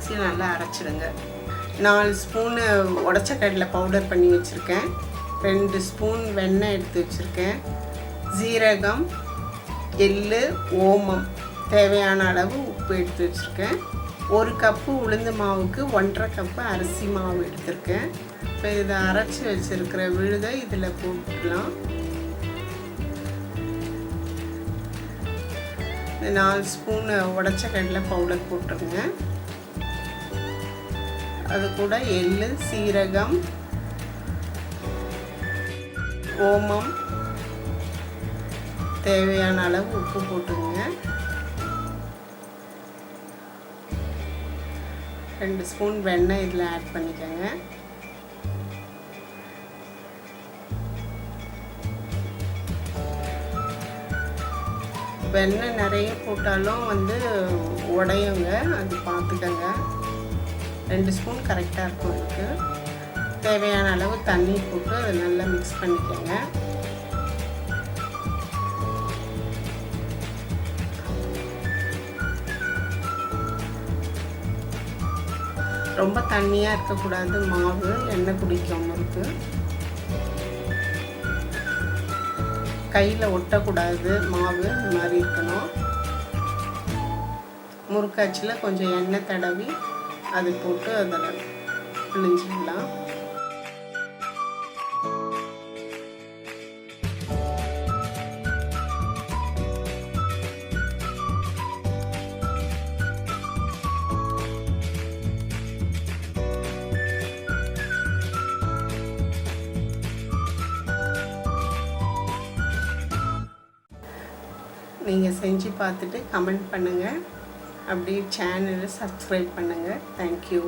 மிக்ஸியில் நல்லா அரைச்சிடுங்க. 4 ஸ்பூனு உடச்ச கடலை பவுடர் பண்ணி வச்சுருக்கேன். 2 ஸ்பூன் வெண்ணெய் எடுத்து வச்சுருக்கேன். ஜீரகம், எள்ளு, ஓமம், தேவையான அளவு உப்பு எடுத்து வச்சுருக்கேன். 1 கப்பு உளுந்து மாவுக்கு 1.5 கப்பு அரிசி மாவு எடுத்திருக்கேன். இப்போ இதை அரைச்சி வச்சுருக்கிற விழுதை இதில் போட்டுக்கலாம். இந்த 4 ஸ்பூன் உடச்ச கடலை பவுடர் போட்டுருங்க. அது கூட எள்ளு, சீரகம், ஓமம், தேவையான அளவு உப்பு போட்டுருங்க. 2 ஸ்பூன் வெண்ணெய் இதில் ஆட் பண்ணிக்கோங்க. வெண்ணெய் நிறைய போட்டாலும் உடையுங்க, அது பார்த்துக்கங்க. 2 ஸ்பூன் கரெக்டாக இருக்கும். இதுக்கு தேவையான அளவு தண்ணி போட்டு அதை நல்லா மிக்ஸ் பண்ணிக்கோங்க. ரொம்ப தண்ணியாக இருக்கக்கூடாது, மாவு எண்ணெய் குடிக்கும் முறுக்கு. கையில் ஒட்டக்கூடாது, மாவு இந்த மாதிரி இருக்கணும். முறுக்காச்சில் கொஞ்சம் எண்ணெய் தடவி அது போட்டு அதில் பிழிஞ்சிடலாம். நீங்கள் செஞ்சு பார்த்துட்டு கமெண்ட் பண்ணுங்கள். அப்படியே சேனலை சப்ஸ்கிரைப் பண்ணுங்கள். தேங்க்யூ.